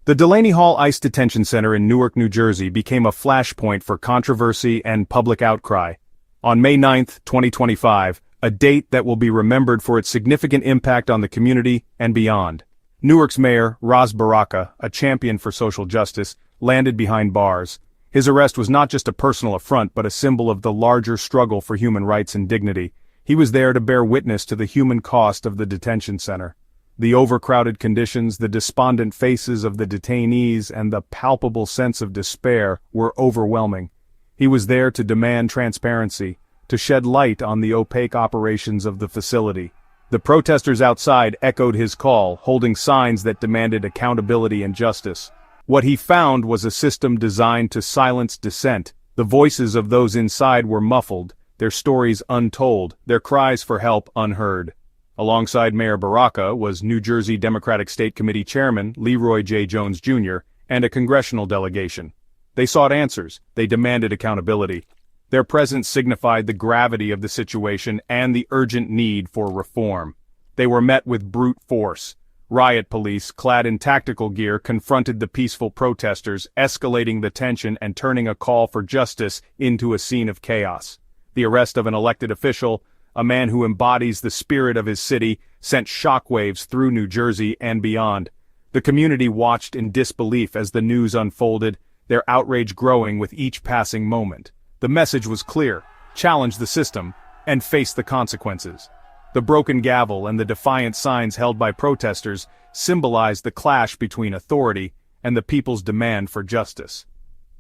The DelaneyHall ICE Detention Center in Newark, New Jersey became a flashpoint for controversy and public outcry. On May 9, 2025, a date that will be remembered for its significant impact on the community and beyond. Newark's mayor, Rasbaraka, a champion for social justice, landed behind bars. His arrest was not just a personal affront but a symbol of the larger struggle for human rights and dignity. He was there to bear witness to the human cost of the detention center. The overcrowded conditions, the despondent faces of the detainees, and the palpable sense of despair were overwhelming. He was there to demand transparency, to shed light on the opaque operations of the facility. The protesters outside echoed his call, holding signs that demanded accountability and justice. What he found was a system designed to silence dissent. The voices of those inside were muffled, their stories untold, their cries for help unheard. Alongside Mayor Baraka was New Jersey Democratic State Committee Chairman Leroy J. Jr. and a congressional delegation. They sought answers, they demanded accountability. Their presence signified the gravity of the situation and the urgent need for reform. They were met with brute force. Riot police, clad in tactical gear, confronted the peaceful protesters, escalating the tension and turning a call for justice into a scene of chaos. The arrest of an elected official, a man who embodies the spirit of his city, sent shockwaves through New Jersey and beyond. The community watched in disbelief as the news unfolded, their outrage growing with each passing moment. The message was clear: challenge the system, and face the consequences. The broken gavel and the defiant signs held by protesters symbolized the clash between authority and the people's demand for justice.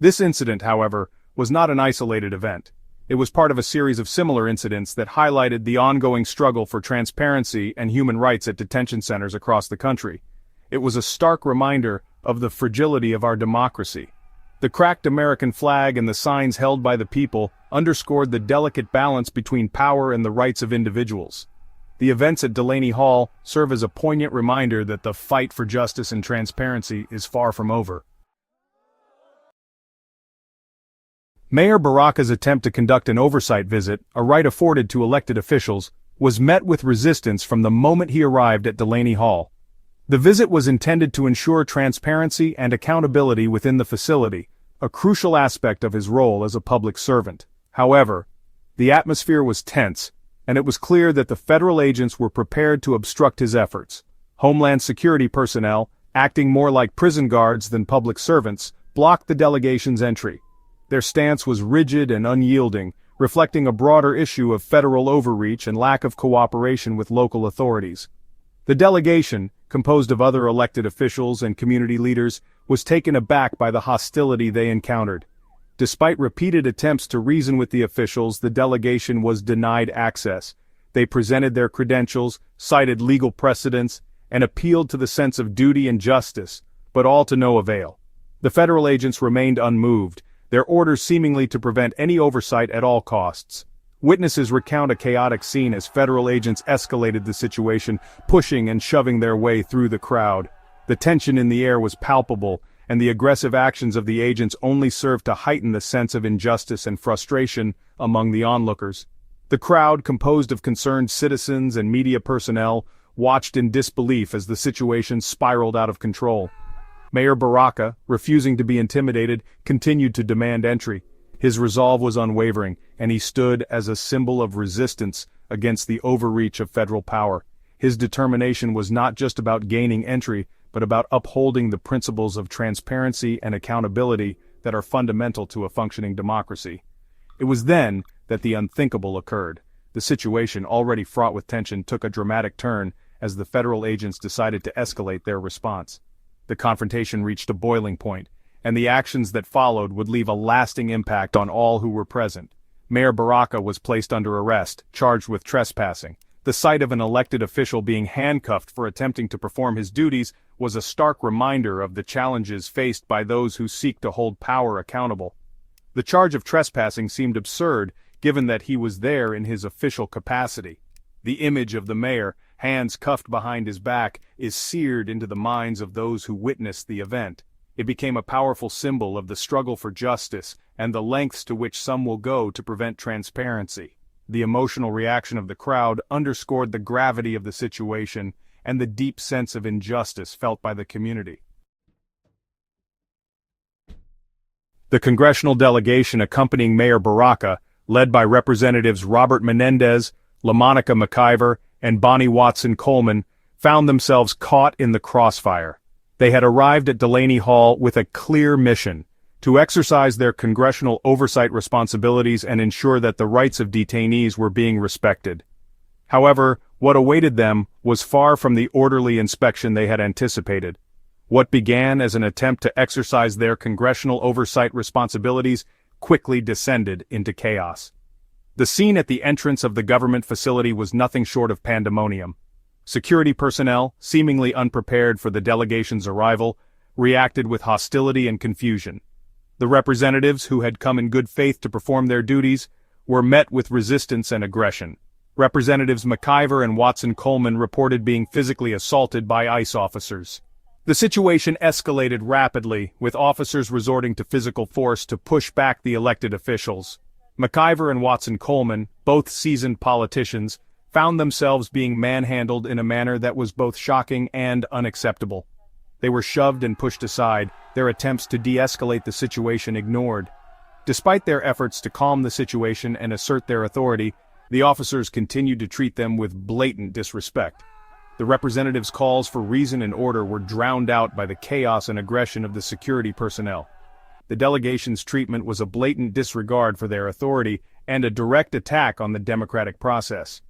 This incident, however, was not an isolated event. It was part of a series of similar incidents that highlighted the ongoing struggle for transparency and human rights at detention centers across the country. It was a stark reminder of the fragility of our democracy. The cracked American flag and the signs held by the people underscored the delicate balance between power and the rights of individuals. The events at DelaneyHall serve as a poignant reminder that the fight for justice and transparency is far from over. Mayor Baraka's attempt to conduct an oversight visit, a right afforded to elected officials, was met with resistance from the moment he arrived at DelaneyHall. The visit was intended to ensure transparency and accountability within the facility, a crucial aspect of his role as a public servant. However, the atmosphere was tense, and it was clear that the federal agents were prepared to obstruct his efforts. Homeland Security personnel, acting more like prison guards than public servants, blocked the delegation's entry. Their stance was rigid and unyielding, reflecting a broader issue of federal overreach and lack of cooperation with local authorities. The delegation, composed of other elected officials and community leaders, was taken aback by the hostility they encountered. Despite repeated attempts to reason with the officials, the delegation was denied access. They presented their credentials, cited legal precedents, and appealed to the sense of duty and justice, but all to no avail. The federal agents remained unmoved, their orders seemingly to prevent any oversight at all costs. Witnesses recount a chaotic scene as federal agents escalated the situation, pushing and shoving their way through the crowd. The tension in the air was palpable, and the aggressive actions of the agents only served to heighten the sense of injustice and frustration among the onlookers. The crowd, composed of concerned citizens and media personnel, watched in disbelief as the situation spiraled out of control. Mayor Baraka, refusing to be intimidated, continued to demand entry. His resolve was unwavering, and he stood as a symbol of resistance against the overreach of federal power. His determination was not just about gaining entry, but about upholding the principles of transparency and accountability that are fundamental to a functioning democracy. It was then that the unthinkable occurred. The situation, already fraught with tension, took a dramatic turn as the federal agents decided to escalate their response. The confrontation reached a boiling point, and the actions that followed would leave a lasting impact on all who were present. Mayor Baraka was placed under arrest, charged with trespassing. The sight of an elected official being handcuffed for attempting to perform his duties was a stark reminder of the challenges faced by those who seek to hold power accountable. The charge of trespassing seemed absurd, given that he was there in his official capacity. The image of the mayor, hands cuffed behind his back, is seared into the minds of those who witnessed the event. It became a powerful symbol of the struggle for justice and the lengths to which some will go to prevent transparency. The emotional reaction of the crowd underscored the gravity of the situation and the deep sense of injustice felt by the community. The congressional delegation accompanying Mayor Baraka, led by Representatives Robertmenendez, lamonicamciver, and bonniewatsoncoleman, found themselves caught in the crossfire. They had arrived at DelaneyHall with a clear mission: to exercise their congressional oversight responsibilities and ensure that the rights of detainees were being respected. However, what awaited them was far from the orderly inspection they had anticipated. What began as an attempt to exercise their congressional oversight responsibilities quickly descended into chaos. The scene at the entrance of the government facility was nothing short of pandemonium. Security personnel, seemingly unprepared for the delegation's arrival, reacted with hostility and confusion. The representatives, who had come in good faith to perform their duties, were met with resistance and aggression. Representatives McIver and Watson-Coleman reported being physically assaulted by ICE officers. The situation escalated rapidly, with officers resorting to physical force to push back the elected officials. McIver and Watson-Coleman, both seasoned politicians, found themselves being manhandled in a manner that was both shocking and unacceptable. They were shoved and pushed aside, their attempts to de-escalate the situation ignored. Despite their efforts to calm the situation and assert their authority, the officers continued to treat them with blatant disrespect. The representatives' calls for reason and order were drowned out by the chaos and aggression of the security personnel. The delegation's treatment was a blatant disregard for their authority and a direct attack on the democratic process.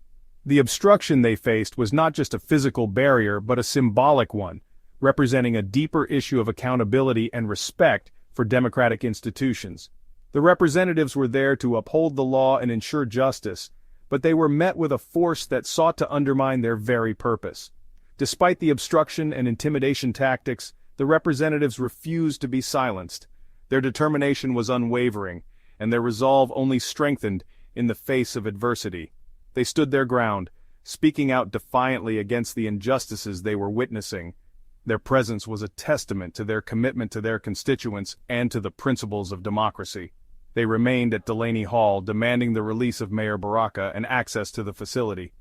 The obstruction they faced was not just a physical barrier but a symbolic one, representing a deeper issue of accountability and respect for democratic institutions. The representatives were there to uphold the law and ensure justice, but they were met with a force that sought to undermine their very purpose. Despite the obstruction and intimidation tactics, the representatives refused to be silenced. Their determination was unwavering, and their resolve only strengthened in the face of adversity. They stood their ground, speaking out defiantly against the injustices they were witnessing. Their presence was a testament to their commitment to their constituents and to the principles of democracy. They remained at DelaneyHall demanding the release of Mayor Baraka and access to the facility.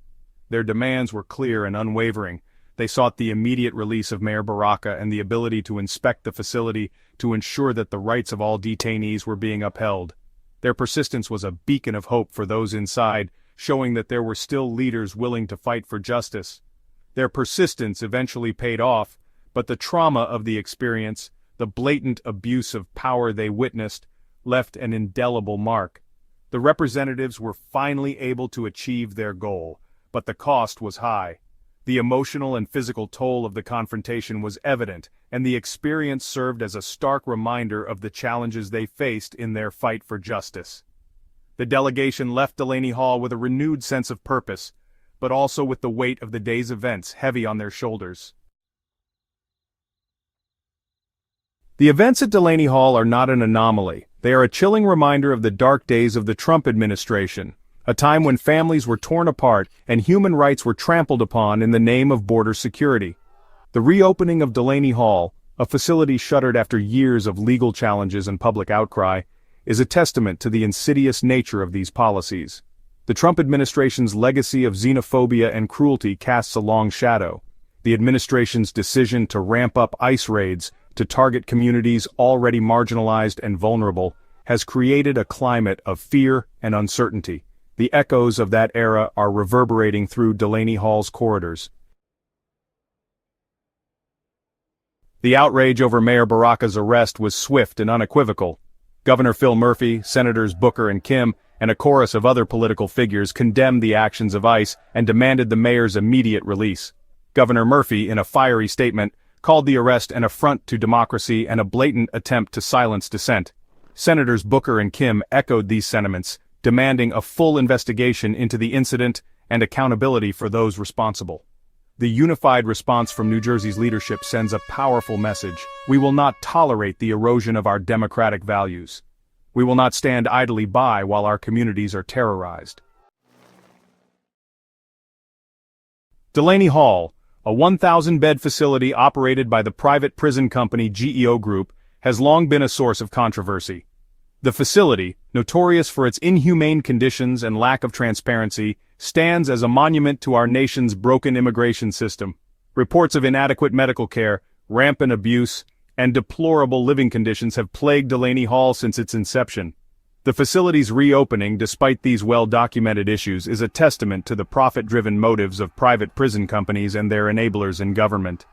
Their demands were clear and unwavering. They sought the immediate release of Mayor Baraka and the ability to inspect the facility to ensure that the rights of all detainees were being upheld. Their persistence was a beacon of hope for those inside, showing that there were still leaders willing to fight for justice. Their persistence eventually paid off, but the trauma of the experience, the blatant abuse of power they witnessed, left an indelible mark. The representatives were finally able to achieve their goal, but the cost was high. The emotional and physical toll of the confrontation was evident, and the experience served as a stark reminder of the challenges they faced in their fight for justice. The delegation left DelaneyHall with a renewed sense of purpose, but also with the weight of the day's events heavy on their shoulders. The events at DelaneyHall are not an anomaly. They are a chilling reminder of the dark days of the Trump administration, a time when families were torn apart and human rights were trampled upon in the name of border security. The reopening of DelaneyHall, a facility shuttered after years of legal challenges and public outcry, is a testament to the insidious nature of these policies. The Trump administration's legacy of xenophobia and cruelty casts a long shadow. The administration's decision to ramp up ICE raids to target communities already marginalized and vulnerable has created a climate of fear and uncertainty. The echoes of that era are reverberating through DelaneyHall's corridors. The outrage over Mayor Baraka's arrest was swift and unequivocal. Governor Phil Murphy, Senators Booker and Kim, and a chorus of other political figures condemned the actions of ICE and demanded the mayor's immediate release. Governor Murphy, in a fiery statement, called the arrest an affront to democracy and a blatant attempt to silence dissent. Senators Booker and Kim echoed these sentiments, demanding a full investigation into the incident and accountability for those responsible. The unified response from New Jersey's leadership sends a powerful message. We will not tolerate the erosion of our democratic values. We will not stand idly by while our communities are terrorized. DelaneyHall, a 1,000-bed facility operated by the private prison company GEO Group, has long been a source of controversy. The facility, notorious for its inhumane conditions and lack of transparency, stands as a monument to our nation's broken immigration system. Reports of inadequate medical care, rampant abuse, and deplorable living conditions have plagued Delaney Hall since its inception. The facility's reopening, despite these well-documented issues, is a testament to the profit-driven motives of private prison companies and their enablers in government.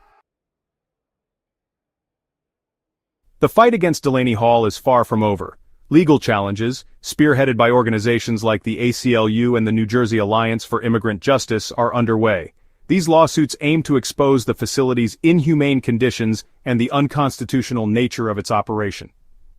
The fight against Delaney Hall is far from over. Legal challenges, spearheaded by organizations like the ACLU and the New Jersey Alliance for Immigrant Justice, are underway. These lawsuits aim to expose the facility's inhumane conditions and the unconstitutional nature of its operation.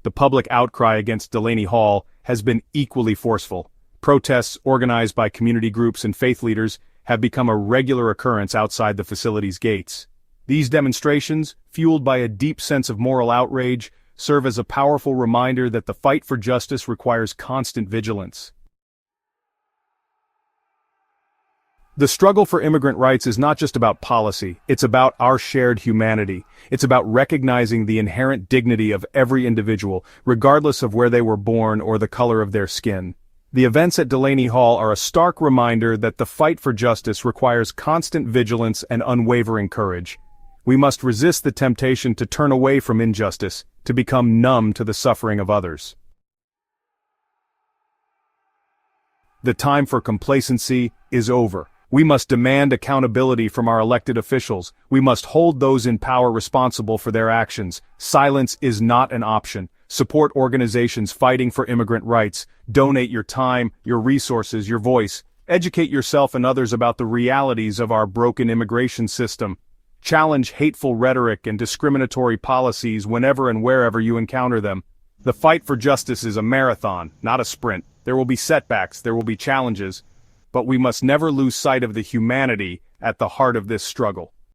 The public outcry against Delaney Hall has been equally forceful. Protests organized by community groups and faith leaders have become a regular occurrence outside the facility's gates. These demonstrations, fueled by a deep sense of moral outrage, serve as a powerful reminder that the fight for justice requires constant vigilance. The struggle for immigrant rights is not just about policy, it's about our shared humanity. It's about recognizing the inherent dignity of every individual, regardless of where they were born or the color of their skin. The events at Delaney Hall are a stark reminder that the fight for justice requires constant vigilance and unwavering courage. We must resist the temptation to turn away from injustice, to become numb to the suffering of others. The time for complacency is over. We must demand accountability from our elected officials. We must hold those in power responsible for their actions. Silence is not an option. Support organizations fighting for immigrant rights. Donate your time, your resources, your voice. Educate yourself and others about the realities of our broken immigration system. Challenge hateful rhetoric and discriminatory policies whenever and wherever you encounter them. The fight for justice is a marathon, not a sprint. There will be setbacks, there will be challenges, but we must never lose sight of the humanity at the heart of this struggle.